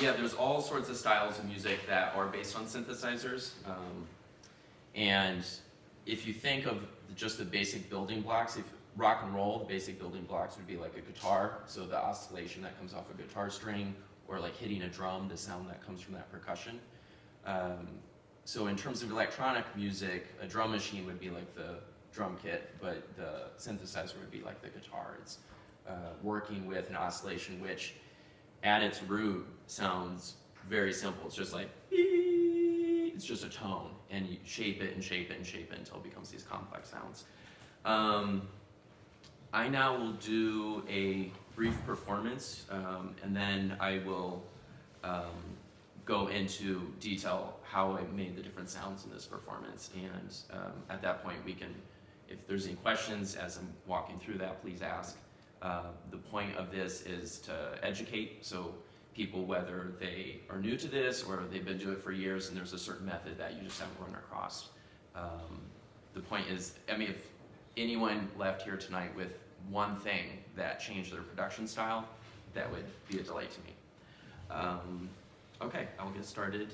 Yeah, there's all sorts of styles of music that are based on synthesizers. And if you think of just the basic building blocks, if rock and roll, the basic building blocks would be like a guitar, so the oscillation that comes off a guitar string, or like hitting a drum, the sound that comes from that percussion. So in terms of electronic music, a drum machine would be like the drum kit, but the synthesizer would be like the guitar. It's working with an oscillation which at its root sounds very simple. It's just like, it's just a tone, and you shape it and shape it and shape it until it becomes these complex sounds. I now will do a brief performance, and then I will go into detail how I made the different sounds in this performance. And at that point, we can, if there's any questions as I'm walking through that, please ask. The point of this is to educate, so people, whether they are new to this or they've been doing it for years and there's a certain method that you just haven't run across. The point is, I mean, if anyone left here tonight with one thing that changed their production style, that would be a delight to me. Okay, I'll get started.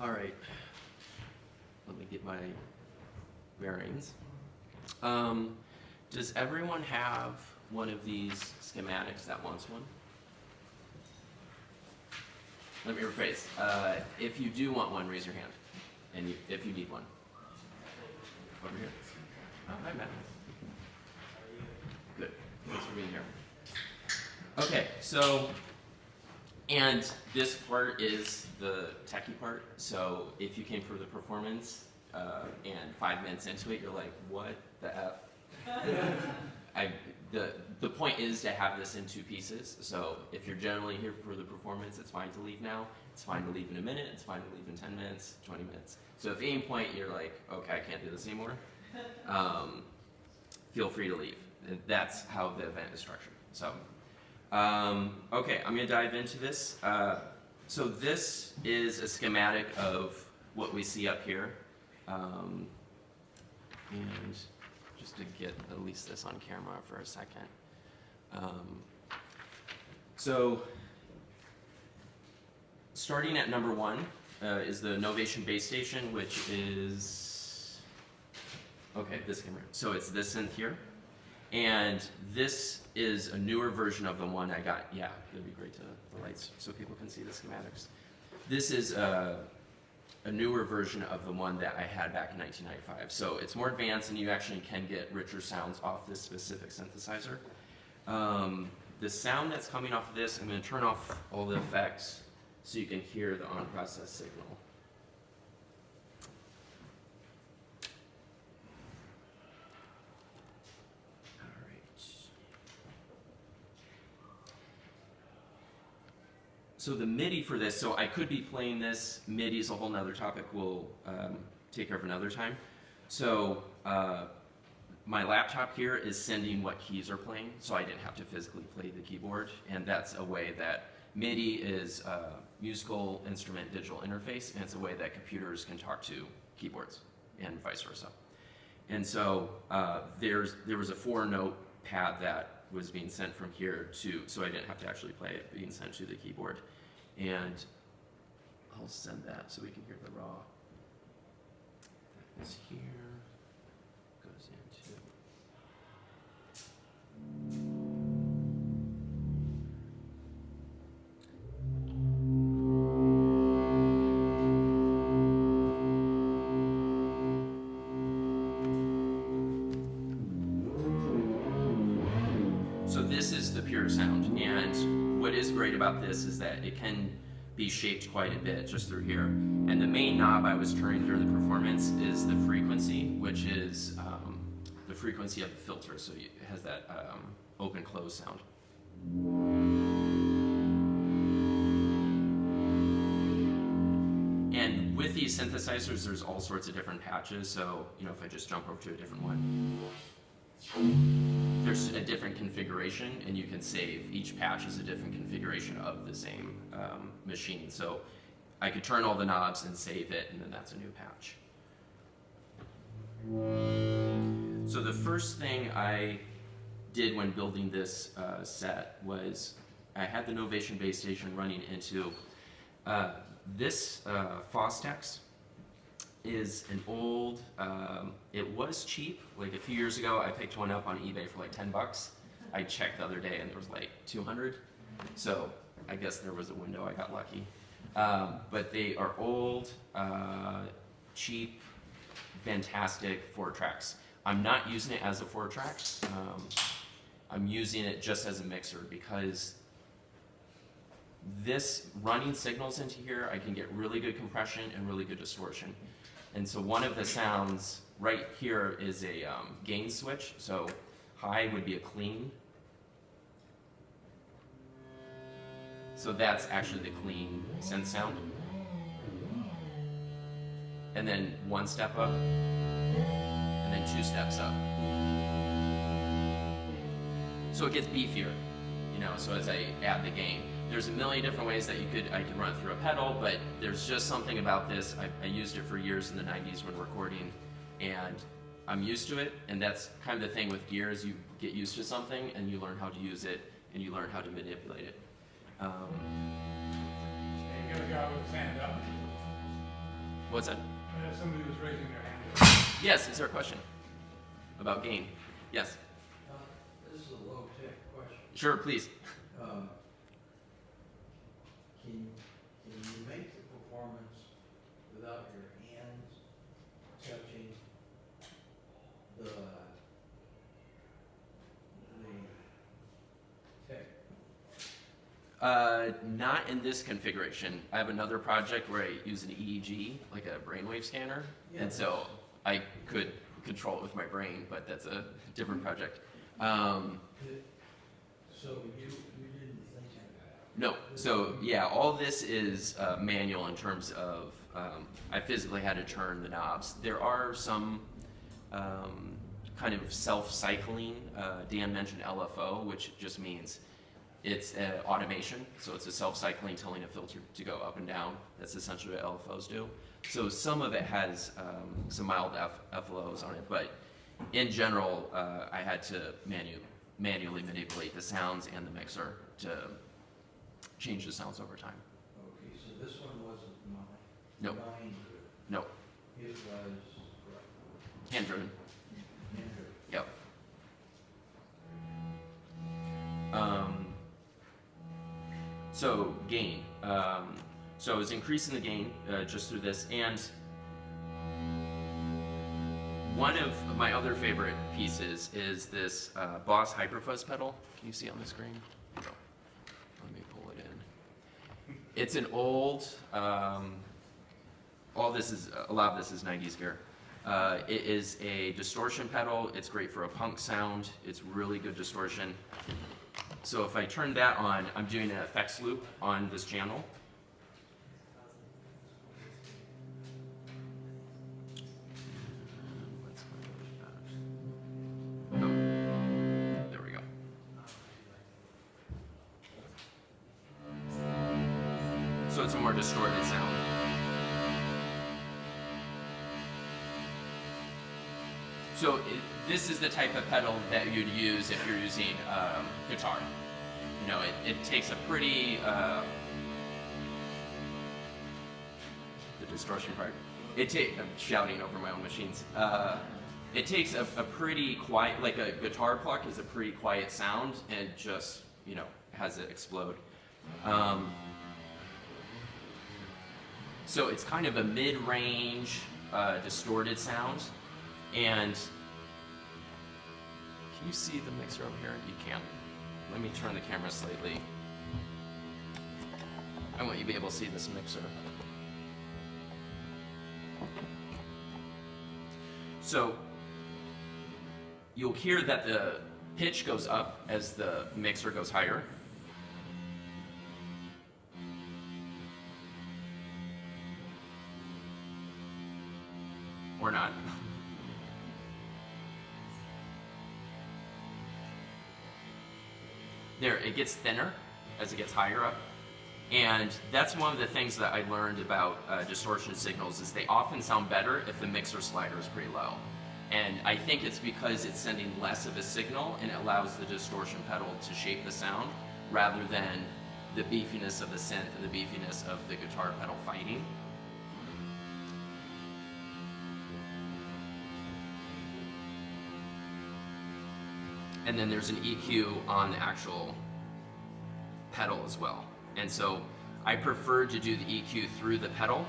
All right. Let me get my bearings. Does everyone have one of these schematics that wants one? Let me rephrase. If you do want one, raise your hand. And if you need one. Over here. Oh, hi, Matt. Good. Thanks for being here. Okay, so, and this part is the techie part. So if you came for the performance and 5 minutes into it, you're like, what the F? The point is to have this in 2 pieces. So if you're generally here for the performance, it's fine to leave now. It's fine to leave in a minute. It's fine to leave in 10 minutes, 20 minutes. So if at any point you're like, okay, I can't do this anymore, feel free to leave. That's how the event is structured. So, okay, I'm gonna dive into this. So this is a schematic of what we see up here. And just to get at least this on camera for a second. So starting at number 1 is the Novation BassStation, which is, okay, this camera. So it's this synth here. And this is a newer version of the one I got. Yeah, it'd be great to the lights so people can see the schematics. This is a newer version of the one that I had back in 1995. So it's more advanced and you actually can get richer sounds off this specific synthesizer. The sound that's coming off of this, I'm going to turn off all the effects so you can hear the on-process signal. So the MIDI for this, so I could be playing this. MIDI is a whole nother topic we'll take care of another time. So my laptop here is sending what keys are playing, so I didn't have to physically play the keyboard. And that's a way that MIDI is a musical instrument digital interface, and it's a way that computers can talk to keyboards and vice versa. And so there was a 4-note pad that was being sent from here to, so I didn't have to actually play it, being sent to the keyboard. And I'll send that so we can hear the raw. That is here, goes into. So this is the pure sound, and what is great about this is that it can be shaped quite a bit just through here. And the main knob I was turning during the performance is the frequency, which is the frequency of the filter, so it has that open-close sound. And with these synthesizers, there's all sorts of different patches, so if I just jump over to a different one, there's a different configuration, and you can save. Each patch is a different configuration of the same machine. So I could turn all the knobs and save it, and then that's a new patch. So the first thing I did when building this set was I had the Novation BassStation running into this Fostex. Is an old, it was cheap. Like a few years ago, I picked one up on eBay for like 10 bucks. I checked the other day and there was like 200. So I guess there was a window, I got lucky. But they are old, cheap, fantastic 4-tracks. I'm not using it as a 4-track. I'm using it just as a mixer because this running signals into here, I can get really good compression and really good distortion. And so one of the sounds right here is a gain switch. So high would be a clean. So that's actually the clean synth sound. And then 1 step up, and then 2 steps up. So it gets beefier, so as I add the gain. There's a million different ways that I could run through a pedal, but there's just something about this. I used it for years in the 90s when recording, and I'm used to it, and that's kind of the thing with gear is you get used to something, and you learn how to use it, and you learn how to manipulate it. You gotta go with the hand up. What's that? Somebody was raising their hand. Yes, is there a question? About gain? Yes. This is a low-tech question. Sure, please. Can you make the performance without your hands touching the tech? Not in this configuration. I have another project where I use an EEG, like a brainwave scanner, Yeah, and so I could control it with my brain, but that's a different project. So you didn't think of that? No, so yeah, all this is manual in terms of I physically had to turn the knobs. There are some kind of self-cycling. Dan mentioned LFO, which just means it's automation, so it's a self-cycling telling a filter to go up and down. That's essentially what LFOs do. So some of it has some mild FLOs on it, but in general, I had to manually manipulate the sounds and the mixer to change the sounds over time. Okay, so this one wasn't mine? No. Mine, No, it was hand-driven. Andrew. Yep. So gain. So I was increasing the gain just through this, and one of my other favorite pieces is this Boss Hyperfuzz pedal. Can you see on the screen? No. Let me pull it in. It's an old. A lot of this is 90s gear. It is a distortion pedal. It's great for a punk sound. It's really good distortion. So if I turn that on, I'm doing an effects loop on this channel. Oh, there we go. So it's a more distorted sound. So this is the type of pedal that you'd use if you're using guitar. You know, it takes a pretty the distortion part. I'm shouting over my own machines. It takes a pretty quiet, like a guitar pluck is a pretty quiet sound, and it just, you know, has it explode. So it's kind of a mid-range distorted sound. And can you see the mixer over here? You can. Let me turn the camera slightly. I want you to be able to see this mixer. So you'll hear that the pitch goes up as the mixer goes higher. Or not. There, it gets thinner as it gets higher up. And that's one of the things that I learned about distortion signals is they often sound better if the mixer slider is pretty low. And I think it's because it's sending less of a signal and it allows the distortion pedal to shape the sound rather than the beefiness of the synth and the beefiness of the guitar pedal fighting. And then there's an EQ on the actual pedal as well. And so I prefer to do the EQ through the pedal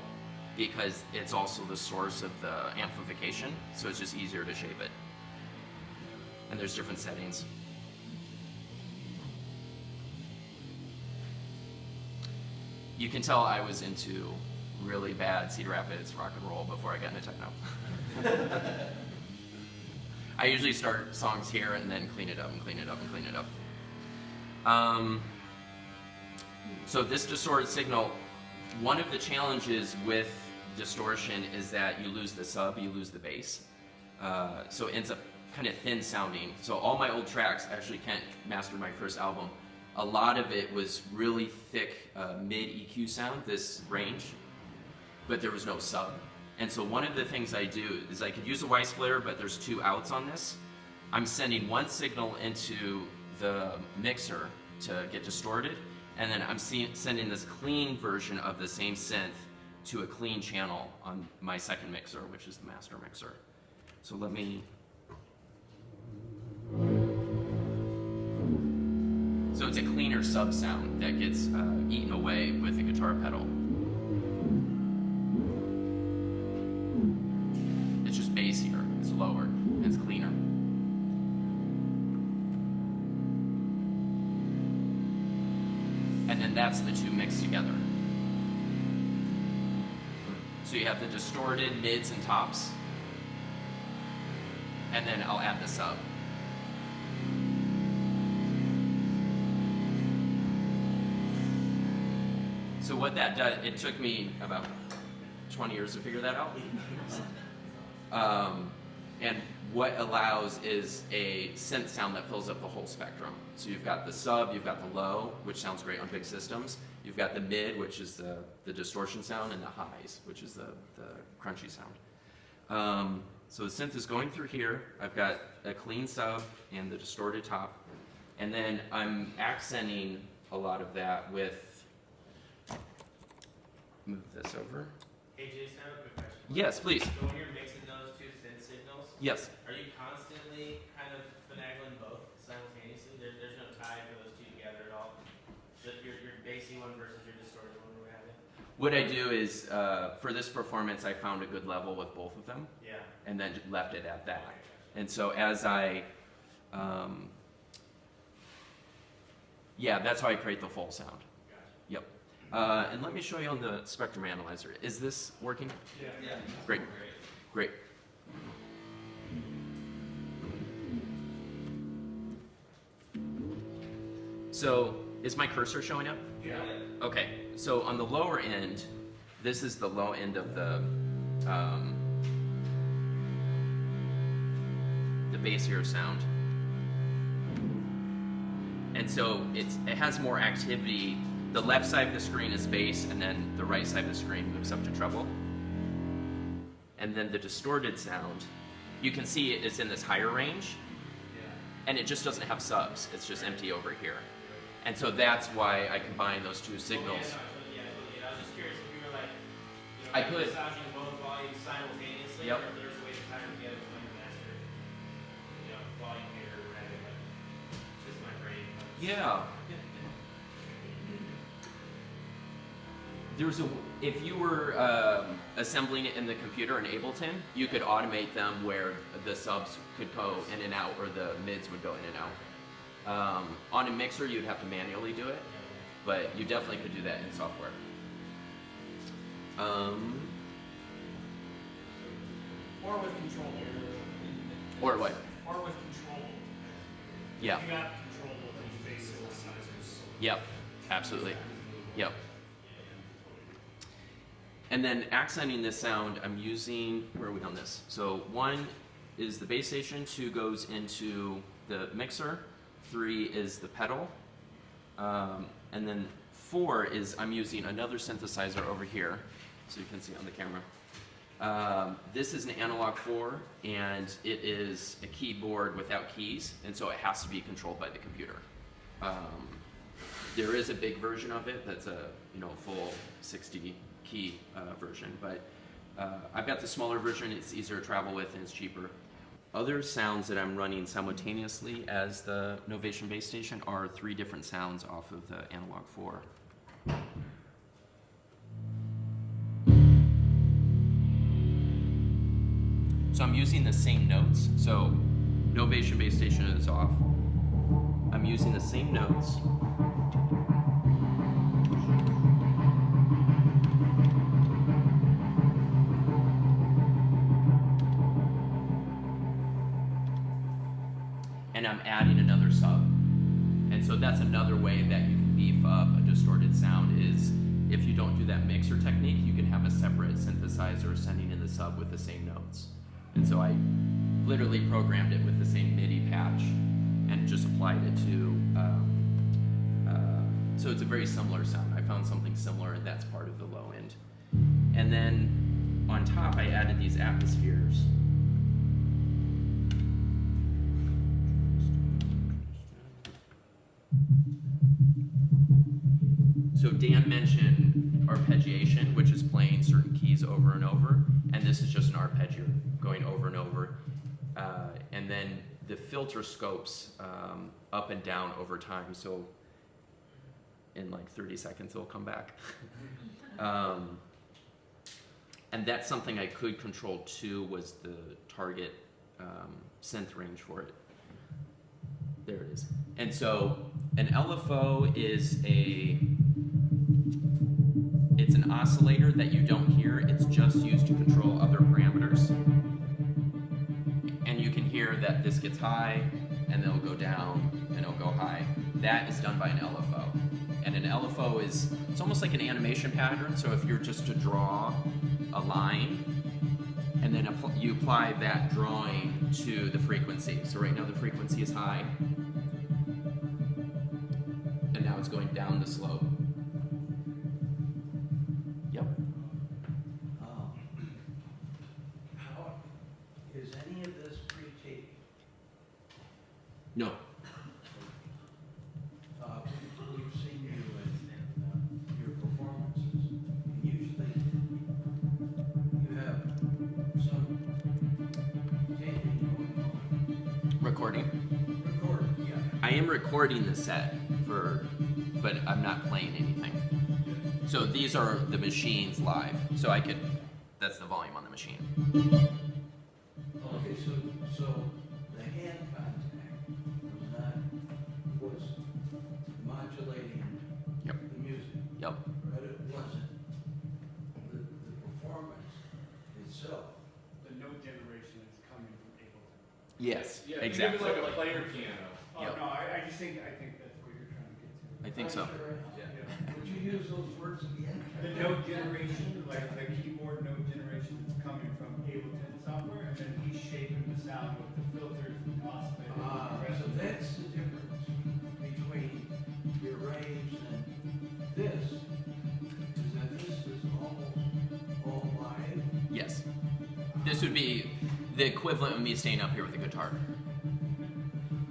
because it's also the source of the amplification, so it's just easier to shape it. And there's different settings. You can tell I was into really bad Cedar Rapids rock and roll before I got into techno. I usually start songs here and then clean it up and clean it up and clean it up. So this distorted signal, one of the challenges with distortion is that you lose the sub, you lose the bass. So it ends up kind of thin sounding. So all my old tracks, actually Kent mastered my first album, a lot of it was really thick mid EQ sound, this range, but there was no sub. And so one of the things I do is I could use a Y splitter, but there's two outs on this. I'm sending one signal into the mixer to get distorted, and then I'm sending this clean version of the same synth to a clean channel on my second mixer, which is the master mixer. So let me. So it's a cleaner sub sound that gets eaten away with the guitar pedal. It's just bassier, it's lower, and it's cleaner. And then that's the two mixed together. So you have the distorted mids and tops. And then I'll add the sub. So what that does, it took me about 20 years to figure that out. And what allows is a synth sound that fills up the whole spectrum. So you've got the sub, you've got the low, which sounds great on big systems. You've got the mid, which is the distortion sound, and the highs, which is the crunchy sound. So the synth is going through here. I've got a clean sub and the distorted top. And then I'm accenting a lot of that with, move this over. Hey Jason, I have a quick question. Yes, please. So when you're mixing those two synth signals, Yes. are you constantly kind of finagling both simultaneously? There's no tie for those two together at all? Just your bassy one versus your distorted one we're having? What I do is, for this performance, I found a good level with both of them, Yeah. and then left it at that. And so as I, yeah, that's how I create the full sound. Gotcha. Yep. And let me show you on the spectrum analyzer. Is this working? Yeah. Great. Great. So, is my cursor showing up? Yeah. Okay, so on the lower end, this is the low end of the bassier sound. And so it has more activity. The left side of the screen is bass, and then the right side of the screen moves up to treble. And then the distorted sound, you can see it's in this higher range, and it just doesn't have subs. It's just empty over here. And so that's why I combine those two signals. Yeah, I was just curious if you were like, I could. massaging both volumes simultaneously, Yep. or if there's a way to tie them together to like a master, volume here or whatever, but just my brain. Yeah. If you were assembling it in the computer in Ableton, you could automate them where the subs could go in and out, or the mids would go in and out. On a mixer, you'd have to manually do it, but you definitely could do that in software. Or with control. Or what? Or with control. Yeah. You got control of these bass synthesizers. Yep. Absolutely. Yep. And then accenting this sound, I'm using, where are we on this? So 1 is the BassStation, 2 goes into the mixer, 3 is the pedal, and then 4 is I'm using another synthesizer over here, so you can see on the camera. This is an analog 4, and it is a keyboard without keys, and so it has to be controlled by the computer. There is a big version of it that's a full 60 key version, but I've got the smaller version. It's easier to travel with and it's cheaper. Other sounds that I'm running simultaneously as the Novation BassStation are 3 different sounds off of the analog 4. So I'm using the same notes. So Novation BassStation is off. I'm using the same notes. And I'm adding another sub. And so that's another way that you can beef up a distorted sound is if you don't do that mixer technique, you can have a separate synthesizer sending in the sub with the same notes. And so I literally programmed it with the same MIDI patch and just applied it to, so it's a very similar sound. I found something similar, and that's part of the low end. And then on top, I added these atmospheres. So So Dan mentioned arpeggiation, which is playing certain keys over and over, and this is just an arpeggio going over and over. And then the filter scopes up and down over time, so in like 30 seconds it'll come back. And that's something I could control too, was the target synth range for it. There it is. And so an LFO is it's an oscillator that you don't hear. It's just used to control other parameters. And you can hear that this gets high, and then it'll go down, and it'll go high. That is done by an LFO. And an LFO it's almost like an animation pattern. So if you're just to draw a line, and then you apply that drawing to the frequency. So right now the frequency is high, and now it's going down the slope. Yep. How, is any of this pre-taped? No. We've seen you in your performances, and usually you have some taping going on. Recording. Recorded, yeah. I am recording the set but I'm not playing anything. So these are the machines live. So that's the volume on the machine. Okay, so the hand contact was modulating Yep. the music, Yep. but it wasn't the performance itself. The note generation is coming from Ableton. Yes. Yeah, Exactly. Think of it like a player piano. Oh, Yep. no, I think that's what you're trying to get to. I think so. Yeah. Would you use those words again? The note generation, like the keyboard note generation is coming from Ableton software, and then he's shaping the sound with the filters and oscillators. and the rest So of it. that's the difference between your raves and this, is that this is almost all live. Yes. This would be the equivalent of me staying up here with a guitar.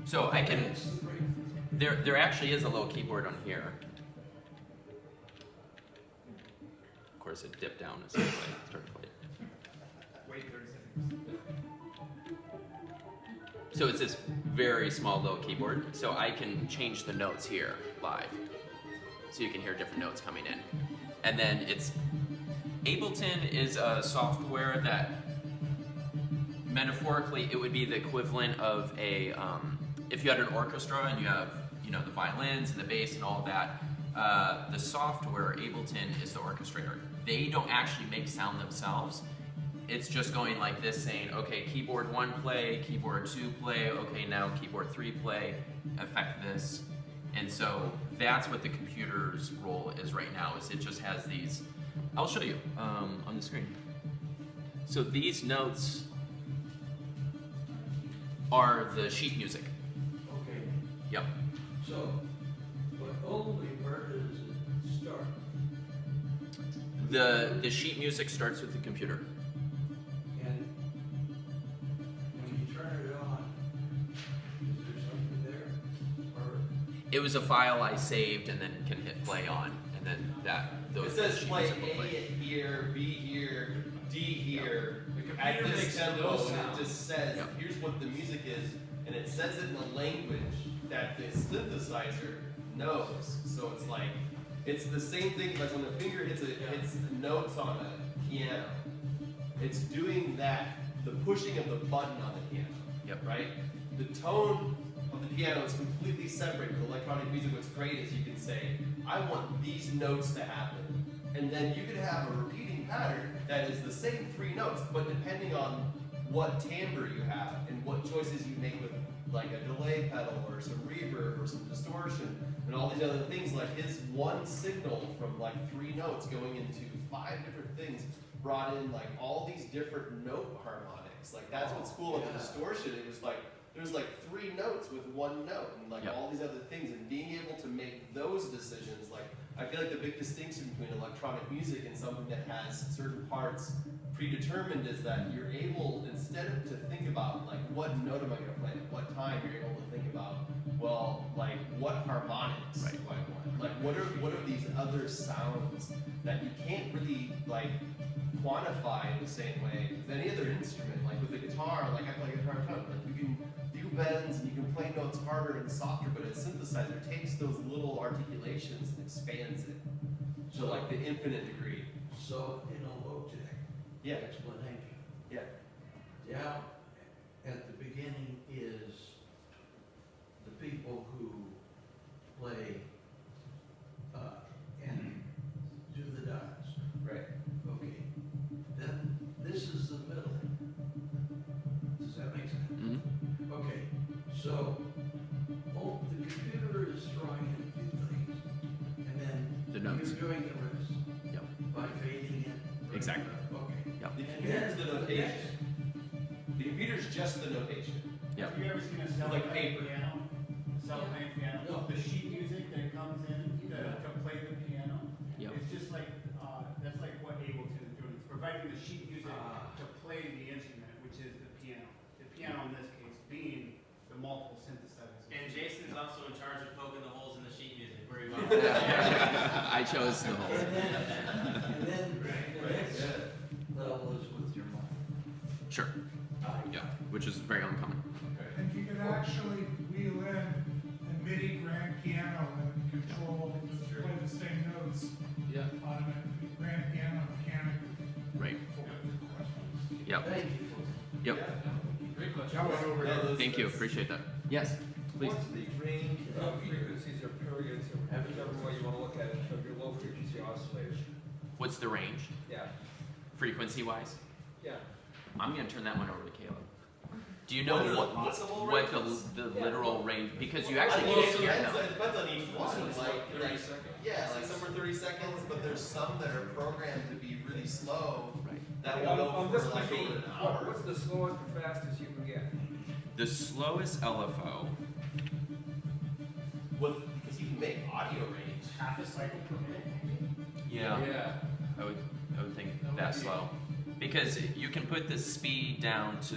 So I can. That's the breakthrough. There actually is a little keyboard on here. Of course, it dipped down as I started to play it. Wait 30 seconds. So it's this very small little keyboard. So I can change the notes here live. So you can hear different notes coming in. And then Ableton is a software that metaphorically it would be the equivalent of if you had an orchestra and you have the violins and the bass and all of that. The software, Ableton, is the orchestrator. They don't actually make sound themselves. It's just going like this, saying, okay, keyboard 1 play, keyboard 2 play, okay, now keyboard 3 play, affect this. And so that's what the computer's role is right now, is it just has these, I'll show you on the screen. So these notes are the sheet music. Okay, Yep. so, but only where does it start? The sheet music starts with the computer. And when you turn it on, is there something there? Or, It was a file I saved and then can hit play on, and then It says sheet play music will A play. here, B here, D here. The At computer this makes tempo, no and sound. it just says, Yep. here's what the music is, and it says it in a language that the synthesizer knows. So it's like, it's the same thing, like when the finger hits notes on a piano, it's doing that, the pushing of the button on the piano. Yep. Right? The tone of the piano is completely separate. With electronic music, what's great is you can say, I want these notes to happen. And then you could have a repeating pattern that is the same 3 notes, but depending on what timbre you have and what choices you make with like a delay pedal or some reverb or some distortion and all these other things, like his one signal from like 3 notes going into 5 different things brought in like all these different note harmonics. Like that's what's cool about the distortion. It was like there's like 3 notes with 1 note and like Yep. all these other things, and being able to make those decisions, like I feel like the big distinction between electronic music and something that has certain parts predetermined is that you're able, instead of to think about like what note am I going to play at what time, you're able to think about, well, like what harmonics Right. do I want? Like what are these other sounds that you can't really like quantify in the same way as any other instrument. Like with a guitar, like I play guitar a ton, like you can do bends and you can play notes harder and softer, but a synthesizer takes those little articulations and expands it to like the infinite degree. So in a low-tech Yeah. explanation, Yeah. down at the beginning is the people who play and do the dots. Right. Okay. Then this is the middle. Does that make sense? Mhm. Okay. So the computer is throwing in a few things, and then The notes. you're doing the rest Yep. by fading it. Exactly. Okay. Yep. The And computer's then the notation. The computer's just the notation. Yep. Have you ever seen a cell Like playing paper. piano? Cell playing piano? No. The sheet music that comes in to play the piano? Yep. It's just like, that's like what Ableton is doing. It's providing the sheet music Ah. to play the instrument, which is the piano. The piano in this case being the multiple synthesizers. And Jason's also in charge of poking the holes in the sheet music where he wants. I chose the whole. And then the next level is with your mind. Sure. Yeah, which is very uncommon. And you can actually wheel in a MIDI grand piano and control, play the same notes Yeah. on a grand piano mechanic. Right. Yep. Thank you for Yep. Great question. Thank you. Appreciate that. Yes. Please. What's the range of frequencies or periods, or whichever way you want to look at it, of your low frequency oscillators? What's the range, Yeah, frequency-wise? yeah. I'm gonna turn that one over to Caleb. Do you know What are the what possible what ranges? the literal range? Because you actually Well, can't it hear depends, now. it depends on each one. Like 30 seconds. Yeah, like some are 30 seconds, but there's some that are programmed to be really slow. Right. That I'm will go just for like thinking, over an hour. what's the slowest and fastest you can get? The slowest LFO. Because you can make audio range. Half a cycle per minute? Yeah. I would think that slow. Because you can put the speed down to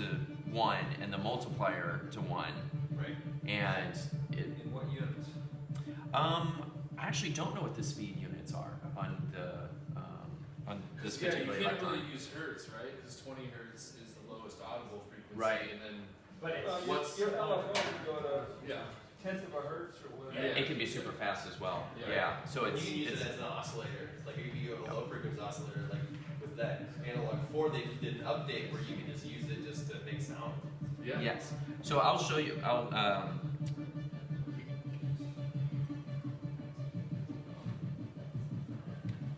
1 and the multiplier to 1, Right. and it. In what units? I actually don't know what the speed units are on this particular Yeah, you can't electron. really use hertz, right? Because 20 hertz is the lowest audible frequency. Right. And then, But it's, What's- Your LFO can go to yeah. tenths of a hertz or whatever. Yeah. It can be super fast as well. Yeah. Yeah. So You it's can use it as an oscillator. It's like if you go to a low frequency oscillator, like with that analog 4, they did an update where you can just use it just to make sound. Yeah. yes. So I'll show you.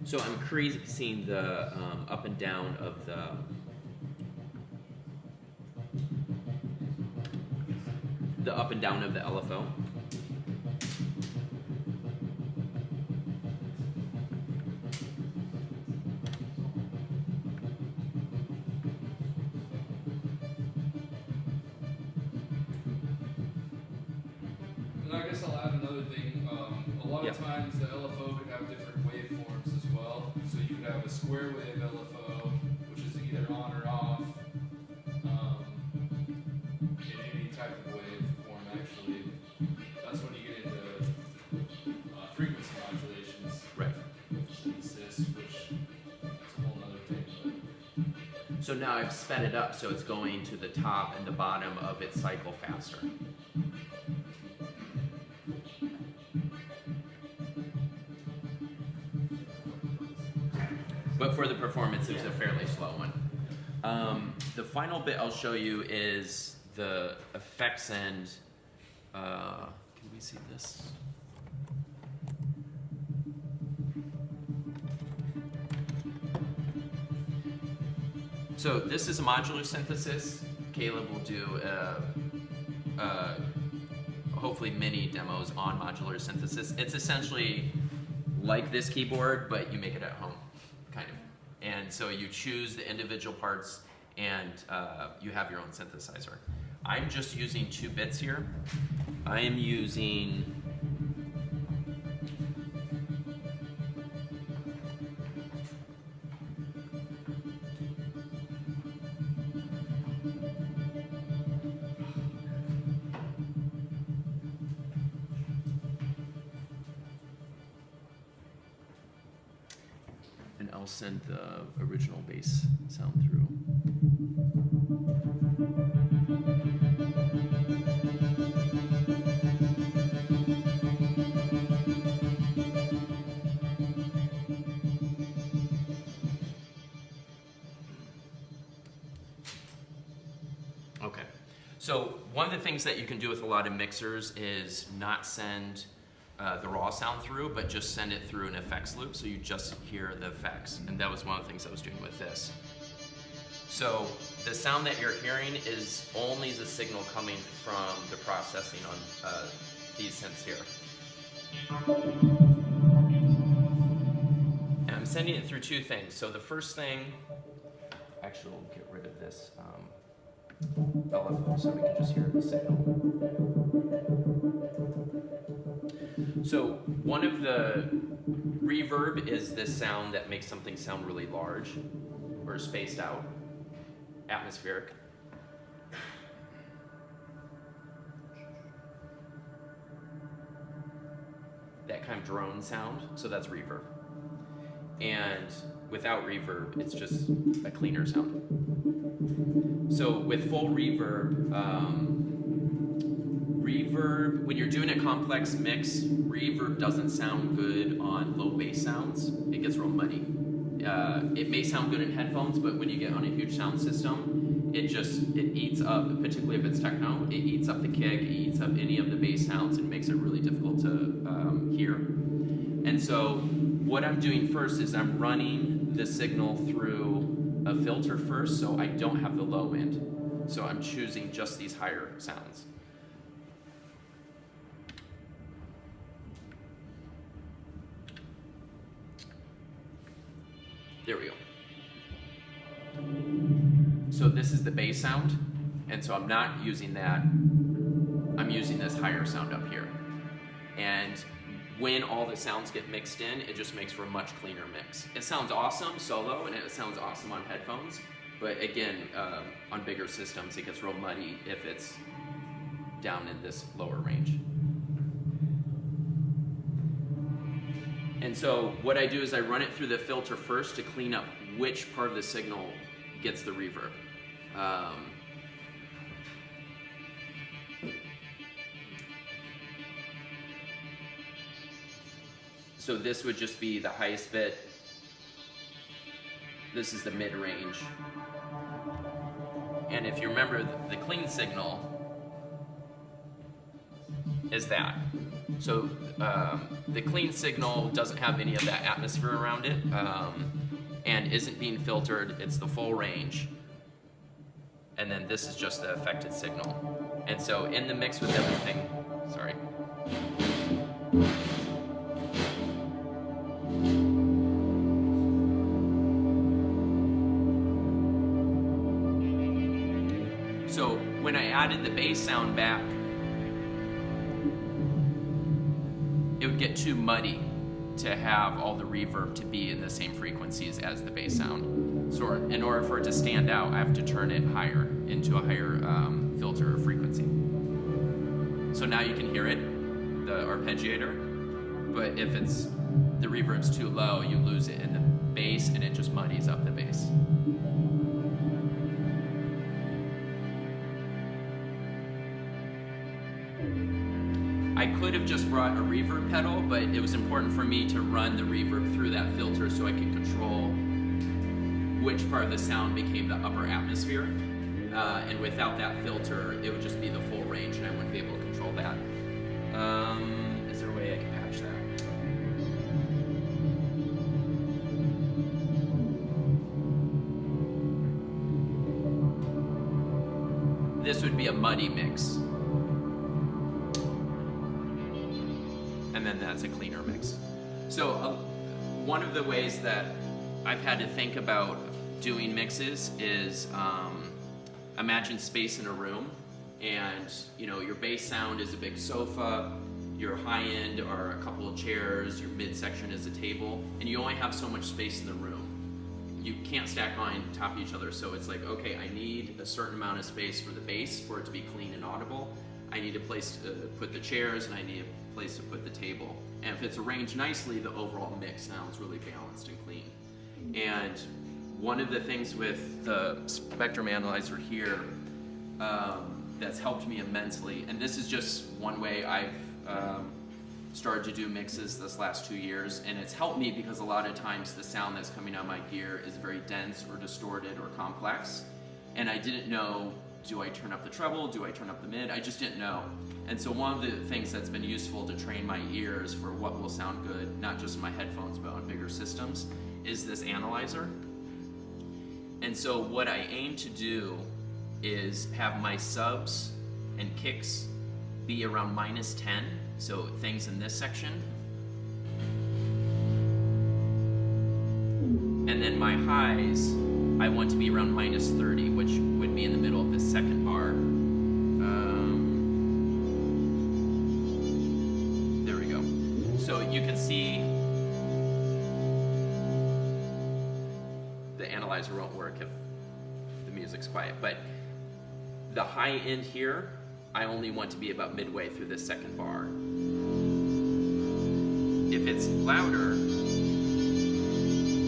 So I'm increasing the up and down of the up and down of the LFO. And I guess I'll add another thing. A lot Yeah. of times the LFO could have different waveforms as well. So you could have a square wave LFO, which is either on or off, in any type of waveform actually. That's when you get into frequency modulations, Right. synthesis, which is a whole other thing. But So now I've sped it up, so it's going to the top and the bottom of its cycle faster. But for the performance, it was a fairly slow one. The final bit I'll show you is the effects end. Can we see this? So this is a modular synthesis. Caleb will do hopefully mini demos on modular synthesis. It's essentially like this keyboard, but you make it at home, kind of. And so you choose the individual parts and you have your own synthesizer. I'm just using 2 bits here. I am using almost sent the original bass sound through. Okay, so one of the things that you can do with a lot of mixers is not send the raw sound through, but just send it through an effects loop, so you just hear the effects. And that was one of the things I was doing with this. So the sound that you're hearing is only the signal coming from the processing on these synths here. And I'm sending it through two things. So the first thing, actually we'll get rid of this LFO so we can just hear the signal. So one of the reverb is this sound that makes something sound really large or spaced out, atmospheric. That kind of drone sound, so that's reverb. And without reverb, it's just a cleaner sound. So with full reverb, when you're doing a complex mix, reverb doesn't sound good on low bass sounds. It gets real muddy. It may sound good in headphones, but when you get on a huge sound system, it eats up, particularly if it's techno, it eats up the kick, it eats up any of the bass sounds and makes it really difficult to hear. And so what I'm doing first is I'm running the signal through a filter first, so I don't have the low end. So I'm choosing just these higher sounds. There we go. So this is the bass sound, and so I'm not using that. I'm using this higher sound up here. And when all the sounds get mixed in, it just makes for a much cleaner mix. It sounds awesome solo, and it sounds awesome on headphones, but again, on bigger systems, it gets real muddy if it's down in this lower range. And so what I do is I run it through the filter first to clean up which part of the signal gets the reverb. So this would just be the highest bit. This is the mid-range. And if you remember, the clean signal is that. So the clean signal doesn't have any of that atmosphere around it and isn't being filtered. It's the full range. And then this is just the affected signal. And so in the mix with everything, sorry. So when I added the bass sound back, it would get too muddy to have all the reverb to be in the same frequencies as the bass sound. So in order for it to stand out, I have to turn it higher into a higher filter frequency. So now you can hear it, the arpeggiator, but if the reverb's too low, you lose it in the bass and it just muddies up the bass. I could have just brought a reverb pedal, but it was important for me to run the reverb through that filter so I could control which part of the sound became the upper atmosphere. And without that filter, it would just be the full range and I wouldn't be able to control that. Is there a way I can patch that? This would be a muddy mix. And then that's a cleaner mix. So one of the ways that I've had to think about doing mixes is imagine space in a room, and your bass sound is a big sofa, your high end are a couple of chairs, your midsection is a table, and you only have so much space in the room. You can't stack on top of each other, so it's like, okay, I need a certain amount of space for the bass for it to be clean and audible. I need a place to put the chairs, and I need a place to put the table. And if it's arranged nicely, the overall mix sounds really balanced and clean. And one of the things with the spectrum analyzer here that's helped me immensely, and this is just one way I've started to do mixes this last 2 years, and it's helped me because a lot of times the sound that's coming out of my gear is very dense or distorted or complex, and I didn't know, do I turn up the treble, do I turn up the mid? I just didn't know. And so one of the things that's been useful to train my ears for what will sound good, not just in my headphones but on bigger systems, is this analyzer. And so what I aim to do is have my subs and kicks be around -10, so things in this section. And then my highs, I want to be around -30, which would be in the middle of this second bar. There we go. So you can see the analyzer won't work if the music's quiet, but the high end here, I only want to be about midway through this second bar. If it's louder,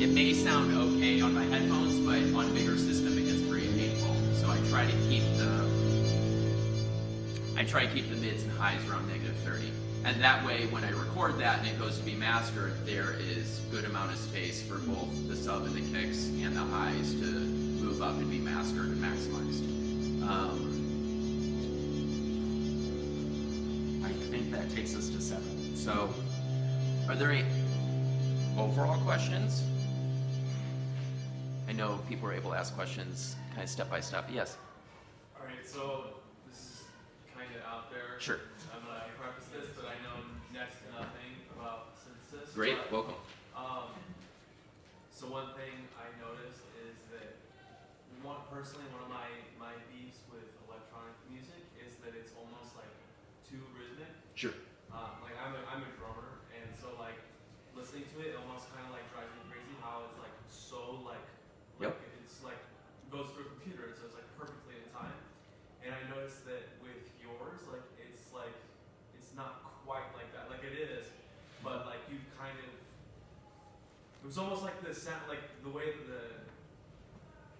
it may sound okay on my headphones, but on a bigger system it gets pretty painful. So I try to keep the mids and highs around -30. And that way, when I record that and it goes to be mastered, there is good amount of space for both the sub and the kicks and the highs to move up and be mastered and maximized. I think that takes us to 7. So, are there any overall questions? I know people are able to ask questions kind of step by step. Yes? Alright, so this is kind of out there. Sure. I'm gonna preface this, but I know next to nothing about synthesis. Great, but, welcome. So one thing I noticed is that personally one of my beefs with electronic music is that it's almost like too rhythmic. Sure. Like I'm a drummer, and so like listening to it almost kind of like drives me crazy how it's like so like Yep. it's like goes through a computer, and so it's like perfectly in time. And I noticed that with yours, like it's not quite like that. Like it is, but like you kind of it was almost like the sound, like the way that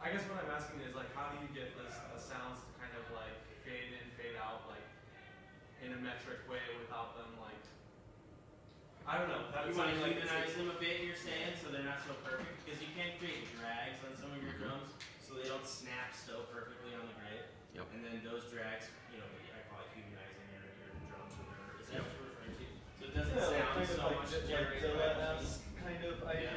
I guess what I'm asking is like how do you get the sounds to kind of like fade in, fade out, like in a metric way without them like I don't know. You That's want to like humanize them a bit, you're saying, so they're not so perfect? Because you can't create drags on some of your drums, so they don't snap so perfectly on the grave. Yep. And then those drags, you know, I call it humanizing your drums or whatever. Is that what you're referring to? So it doesn't sound so much generated by the machine. kind of idea,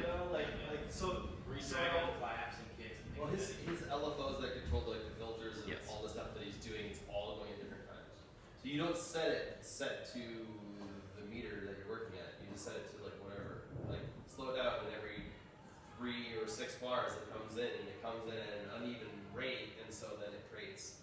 so Recycle claps and kicks and well, things his LFOs that control like the filters and Yes. all the stuff that he's doing, it's all going at different times. So you don't set to the meter that you're working at. You just set it to like whatever, like slow it down, and every 3 or 6 bars it comes in, and it comes in at an uneven rate, and so then it creates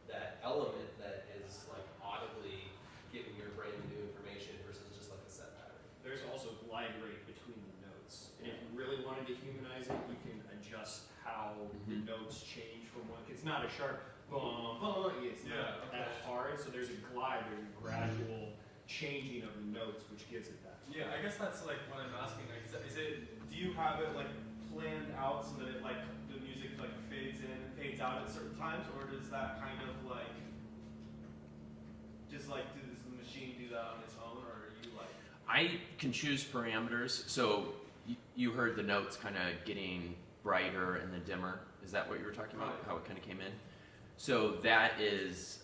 that element that is like audibly giving your brain new information versus just like a set pattern. There's also glide rate between the notes. And if you really wanted to humanize it, you can adjust how the notes change from one. It's not a sharp bum, bum, it's not that hard. So there's a glide, there's a gradual changing of the notes, which gives it that. Yeah, I guess that's like what I'm asking. Like, is it? Do you have it like planned out so that it like the music like fades in and fades out at certain times, or does that kind of like just like does the machine do that on its own, or are you like? I can choose parameters. So you heard the notes kind of getting brighter and then dimmer. Is that what you were talking about? Right. How it kind of came in? So that is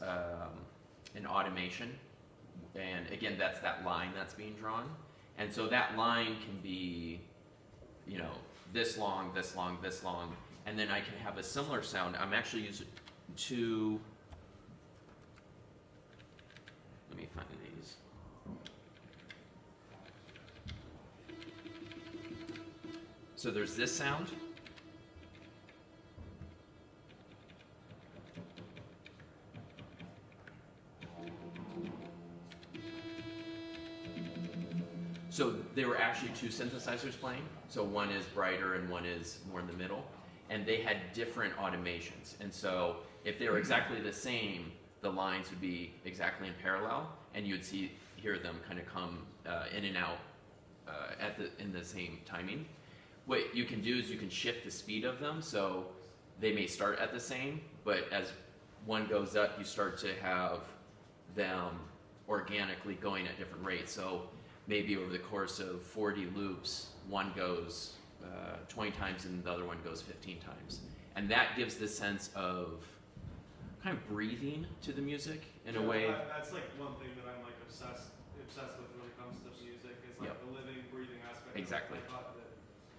an automation. And again, that's that line that's being drawn. And so that line can be, you know, this long, this long, this long. And then I can have a similar sound. I'm actually using 2, let me find these. So there's this sound. So there were actually 2 synthesizers playing. So one is brighter and one is more in the middle. And they had different automations. And so if they were exactly the same, the lines would be exactly in parallel, and you'd hear them kind of come in and out in the same timing. what you can do is you can shift the speed of them, so they may start at the same, but as one goes up, you start to have them organically going at different rates. So maybe over the course of 40 loops, one goes 20 times and the other one goes 15 times. And that gives the sense of kind of breathing to the music in a way. That's like one thing that I'm like obsessed with when it comes to music is like the living, breathing aspect. Exactly. I thought that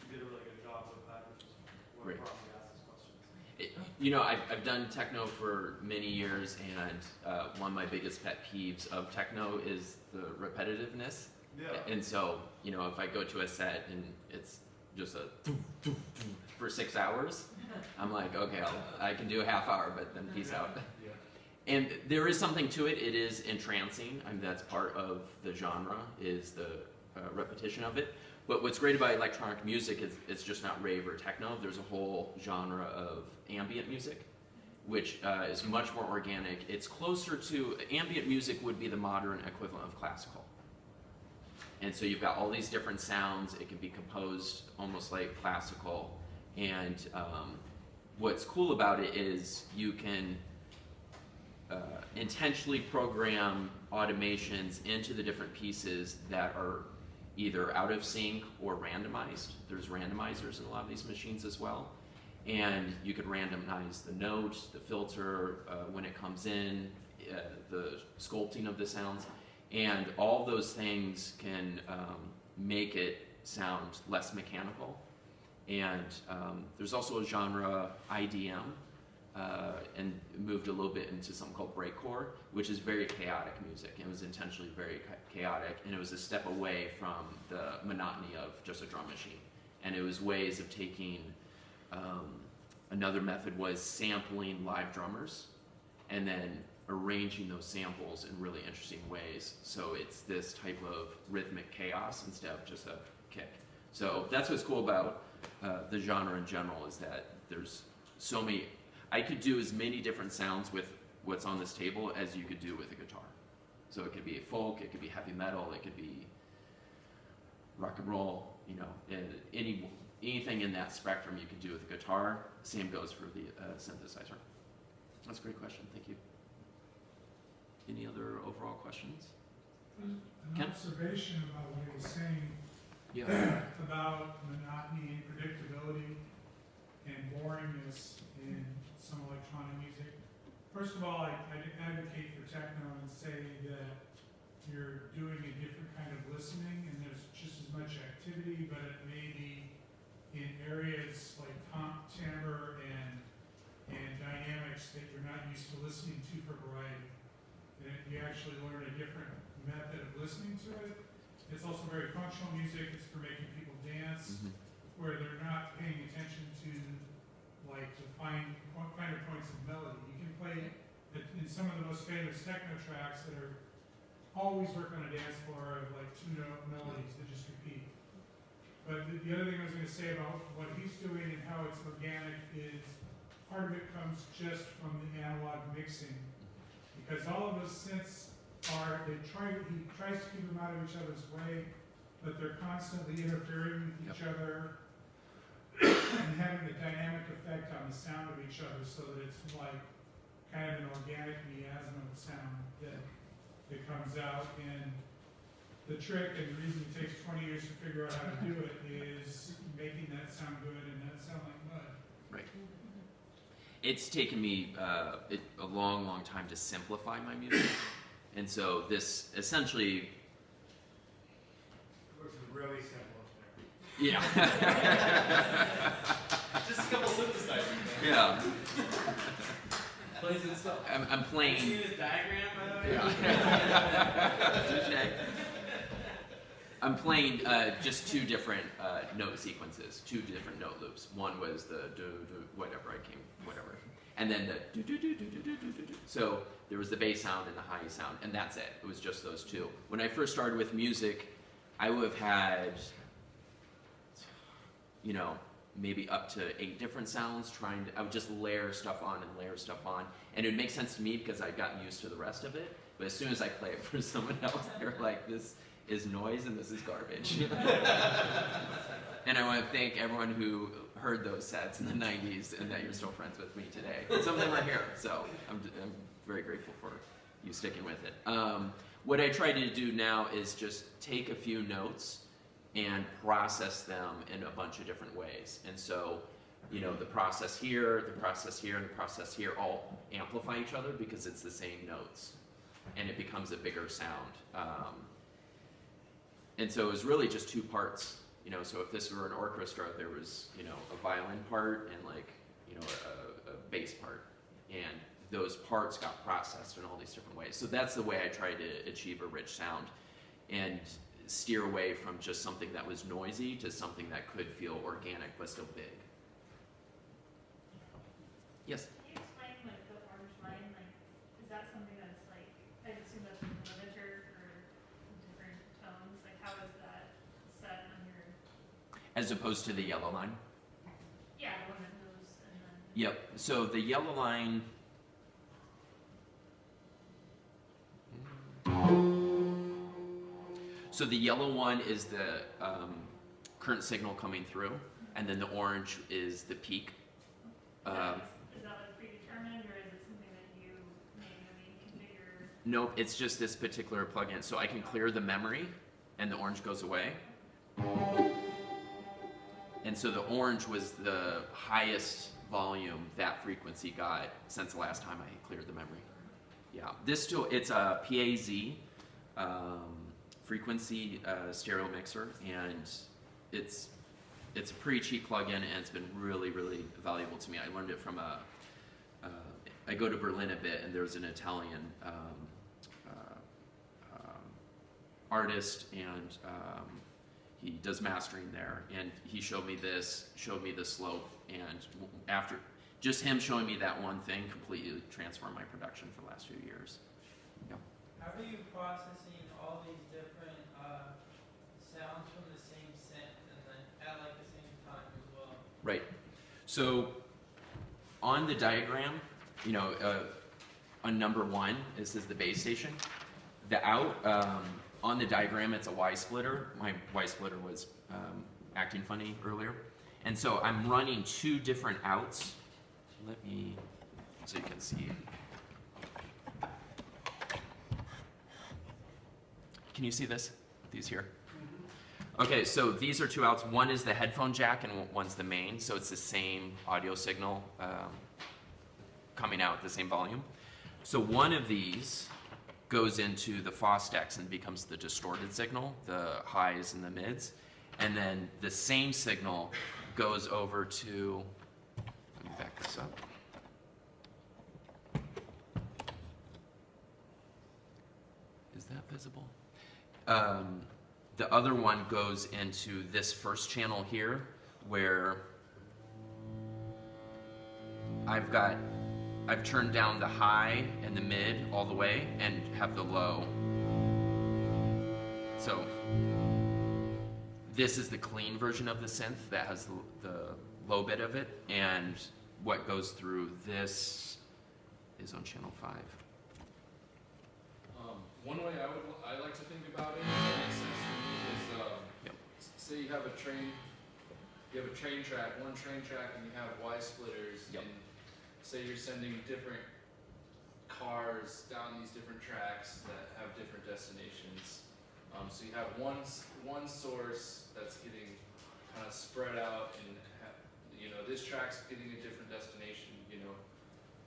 you did a really good job with that, which is what Great. brought me to ask this question. You know, I've done techno for many years, and one of my biggest pet peeves of techno is the repetitiveness. Yeah. And so, you know, if I go to a set and it's just a for 6 hours, I'm like, okay, I can do a half hour, but then peace out. Yeah. And there is something to it. It is entrancing. I mean, that's part of the genre, is the repetition of it. But what's great about electronic music is it's just not rave or techno. There's a whole genre of ambient music, which is much more organic. It's closer to, ambient music would be the modern equivalent of classical. And so you've got all these different sounds. It can be composed almost like classical. And what's cool about it is you can intentionally program automations into the different pieces that are either out of sync or randomized. There's randomizers in a lot of these machines as well. And you could randomize the notes, the filter, when it comes in, the sculpting of the sounds. And all those things can make it sound less mechanical. And there's also a genre, IDM, and moved a little bit into something called breakcore, which is very chaotic music. It was intentionally very chaotic, and it was a step away from the monotony of just a drum machine. And it was ways of taking, another method was sampling live drummers, and then arranging those samples in really interesting ways. So it's this type of rhythmic chaos instead of just a kick. So that's what's cool about the genre in general, is that there's so many. I could do as many different sounds with what's on this table as you could do with a guitar. So it could be folk, it could be heavy metal, it could be rock and roll, you know, and anything in that spectrum you could do with a guitar. Same goes for the synthesizer. That's a great question, thank you. Any other overall questions? An Ken? observation about what he was saying Yeah. about monotony and predictability and boringness in some electronic music. First of all, I'd advocate for techno and say that you're doing a different kind of listening, and there's just as much activity, but it may be in areas like timbre and dynamics that you're not used to listening to for variety. And you actually learn a different method of listening to it. It's also very functional music. It's for making people dance, where they're not paying attention to like the finer points of melody. You can play in some of the most famous techno tracks that are always work on a dance floor of like 2-note melodies that just repeat. But the other thing I was going to say about what he's doing and how it's organic is part of it comes just from the analog mixing, because all of those synths he tries to keep them out of each other's way, but they're constantly interfering with each other and having a dynamic effect on the sound of each other, so that it's like kind of an organic miasma of sound that comes out. And the trick, and the reason it takes 20 years to figure out how to do it, is making that sound good and not sound like mud. Right. It's taken me a long, long time to simplify my music. And so this essentially, It was really simple. yeah. Just a couple synthesizers. Yeah. Plays itself. I'm playing. See this diagram, by the way? Yeah. Touche. I'm playing just two different note sequences, two different note loops. One was the do do whatever whatever, and then the do do do do do do do do. So there was the bass sound and the high sound, and that's it. It was just those two. When I first started with music, I would have had, you know, maybe up to 8 different sounds. I would just layer stuff on and layer stuff on, and it would make sense to me because I'd gotten used to the rest of it. But as soon as I play it for someone else, they're like, "This is noise and this is garbage." And I want to thank everyone who heard those sets in the 90s and that you're still friends with me today. And some of them are here, so I'm very grateful for you sticking with it. What I try to do now is just take a few notes and process them in a bunch of different ways. And so, you know, the process here, the process here, and the process here all amplify each other because it's the same notes. And it becomes a bigger sound. And so it was really just two parts. You know, so if this were an orchestra, there was, you know, a violin part and like, you know, a bass part. And those parts got processed in all these different ways. So that's the way I try to achieve a rich sound and steer away from just something that was noisy to something that could feel organic but still big. Yes? Can you explain like the orange line? Like, is that something that's like, I assume that's in the literature for different tones? Like, how is that set on your? As opposed to the yellow line? Yeah, the one that goes and then. Yep. So the yellow line. So the yellow one is the current signal coming through, and then the orange is the peak. Is that like predetermined, or is it something that you manually configure? Nope, it's just this particular plugin. So I can clear the memory, and the orange goes away. And so the orange was the highest volume that frequency got since the last time I cleared the memory. Yeah, this still, it's a PAZ frequency stereo mixer, and it's a pretty cheap plugin, and it's been really, really valuable to me. I learned it from I go to Berlin a bit, and there's an Italian artist, and he does mastering there, and he showed me this, showed me the slope, and after just him showing me that one thing completely transformed my production for the last few years. Yeah. How are you processing all these different sounds from the same synth and then at like the same time as well? Right. So on the diagram, you know, on number 1, this is the BassStation. The out on the diagram, it's a Y splitter. My Y splitter was acting funny earlier, and so I'm running 2 different outs. Let me, so you can see. Can you see this? These here? Okay, so these are 2 outs. One is the headphone jack and one's the main, so it's the same audio signal coming out at the same volume. So one of these goes into the Fostex and becomes the distorted signal, the highs and the mids, and then the same signal goes over to, let me back this up. Is that visible? The other one goes into this first channel here, where I've turned down the high and the mid all the way and have the low. So this is the clean version of the synth that has the low bit of it, and what goes through this is on channel 5. One way I like to think about it, if that makes sense to me, is say you have a train track, one train track, and you have Y splitters, and say you're sending different cars down these different tracks that have different destinations. So you have one source that's getting kind of spread out, and you know, this track's getting a different destination. You know,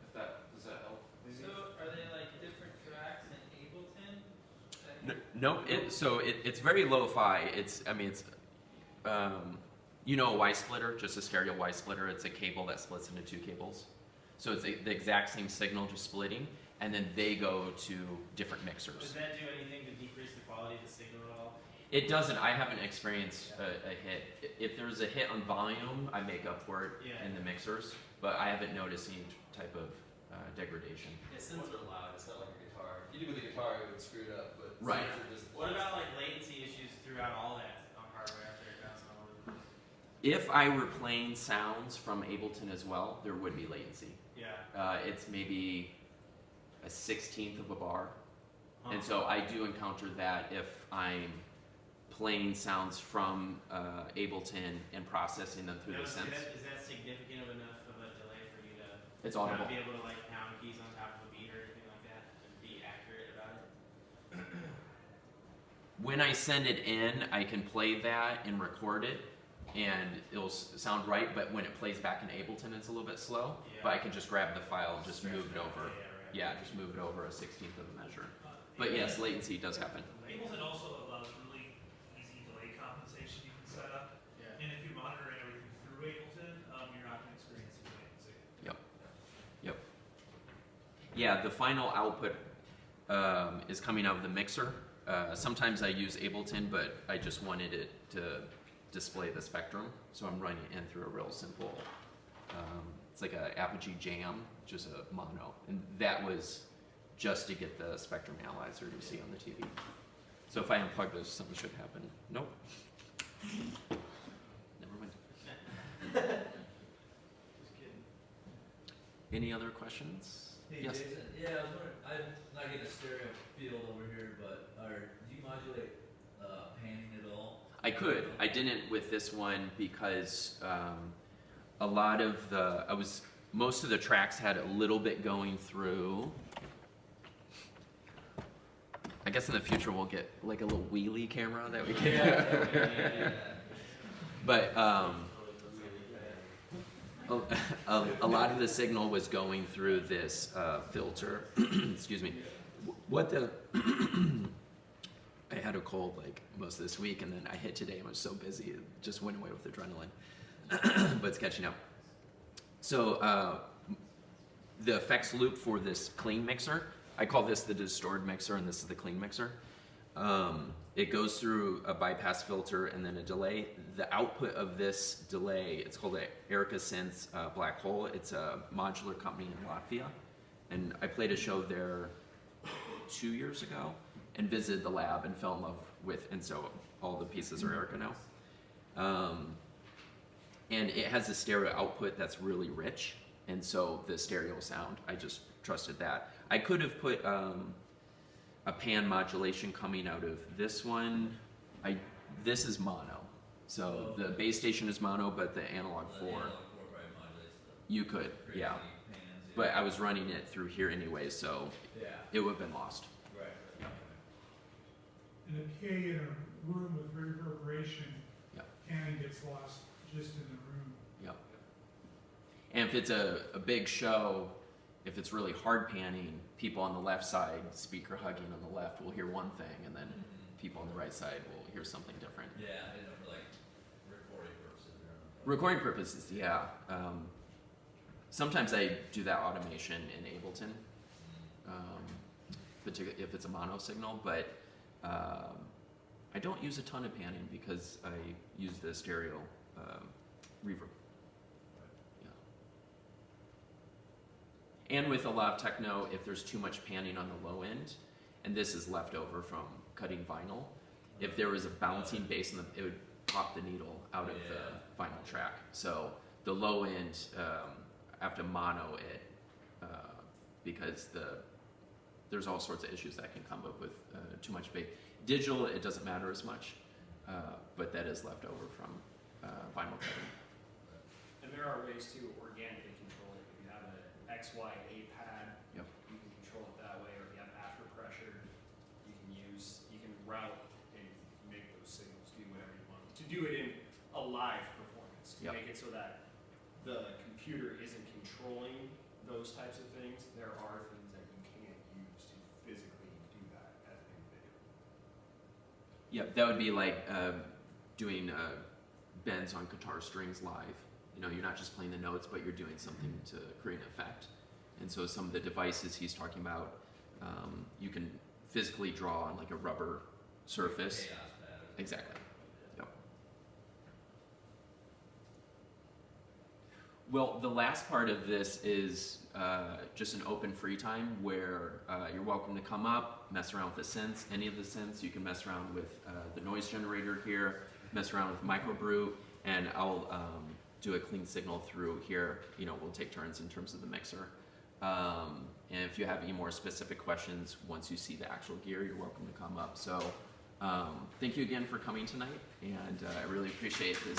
does that help? Maybe? So are they like different tracks in Ableton? No, it's very lo-fi. You know, a Y splitter, just a stereo Y splitter. It's a cable that splits into 2 cables. So it's the exact same signal, just splitting, and then they go to different mixers. Does that do anything to decrease the quality of the signal at all? It doesn't. I haven't experienced a hit. If there's a hit on volume, I make up for it in the mixers, but I haven't noticed any type of degradation. Yeah, synths are loud. It's not like a guitar. If you do with a guitar, it would screw it up. But right. Synths are just what about like latency issues throughout all that hardware after it bouncing all over the place? If I were playing sounds from Ableton as well, there would be latency. Yeah. It's maybe a 1/16 of a bar. And so I do encounter that if I'm playing sounds from Ableton and processing them through Now, the synths. is that significant of enough of a delay for you to It's audible. not be able to like pound keys on top of a beat or anything like that and be accurate about it? When I send it in, I can play that and record it, and it'll sound right, but when it plays back in Ableton, it's a little bit slow. But I can just grab the file and just move it over. Yeah, just move it over a 16th of a measure. But yes, latency does happen. Ableton also allows really easy delay compensation you can set up. Yeah. And if you monitor everything through Ableton, you're not going to experience any latency. Yep. Yeah, the final output is coming out of the mixer. Sometimes I use Ableton, but I just wanted it to display the spectrum, so I'm running it in through a real simple, it's like a Apogee Jam, just a mono, and that was just to get the spectrum analyzer you see on the TV. So if I unplug this, something should happen. Nope. Never mind. Just kidding. Any other questions? Hey Yes. Jason, yeah, I was wondering, I'm not getting a stereo field over here, but do you modulate panning at all? I could. I didn't with this one because a lot of most of the tracks had a little bit going through. I guess in the future we'll get like a little wheelie camera that we can. Yeah. But a lot of the signal was going through this filter. Excuse me. What the I had a cold like most of this week, and then I hit today and was so busy it just went away with adrenaline. But it's catching up. So the effects loop for this clean mixer, I call this the distorted mixer, and this is the clean mixer. It goes through a bypass filter and then a delay. The output of this delay, it's called the Erica Synths Black Hole. It's a modular company in Latvia, and I played a show there 2 years ago and visited the lab and fell in love with, and so all the pieces are Erica now. And it has a stereo output that's really rich, and so the stereo sound, I just trusted that. I could have put a pan modulation coming out of this one. This is mono, so the BassStation is mono, but the analog 4, you could, yeah. But I was running it through here anyway, so it would have been lost. Right. And a PA in a room with reverberation, panning gets lost just in the room. Yep. And if it's a big show, if it's really hard panning, people on the left side, speaker hugging on the left, will hear one thing, and then people on the right side will hear something different. Yeah, I didn't know for like recording purposes. Recording purposes, yeah. Sometimes I do that automation in Ableton, particularly if it's a mono signal, but I don't use a ton of panning because I use the stereo reverb. Yeah. And with a lot of techno, if there's too much panning on the low end, and this is left over from cutting vinyl, if there was a bouncing bass, it would pop the needle out of the vinyl track. So the low end, I have to mono it because there's all sorts of issues that can come up with too much bass. Digital, it doesn't matter as much, but that is left over from vinyl cutting. And there are ways to organically control it. If you have an XYA pad, you can control it that way, or if you have after pressure, you can route and make those signals do whatever you want. To do it in a live performance, to make it so that the computer isn't controlling those types of things, there are things that you can't use to physically do that as an individual. Yeah, that would be like doing bends on guitar strings live. You know, you're not just playing the notes, but you're doing something to create an effect. And so some of the devices he's talking about, you can physically draw on like a rubber surface. Exactly. Yep. Well, the last part of this is just an open free time where you're welcome to come up, mess around with the synths, any of the synths. You can mess around with the noise generator here, mess around with microbrew, and I'll do a clean signal through here. You know, we'll take turns in terms of the mixer. And if you have any more specific questions, once you see the actual gear, you're welcome to come up. So Thank you again for coming tonight, and I really appreciate this.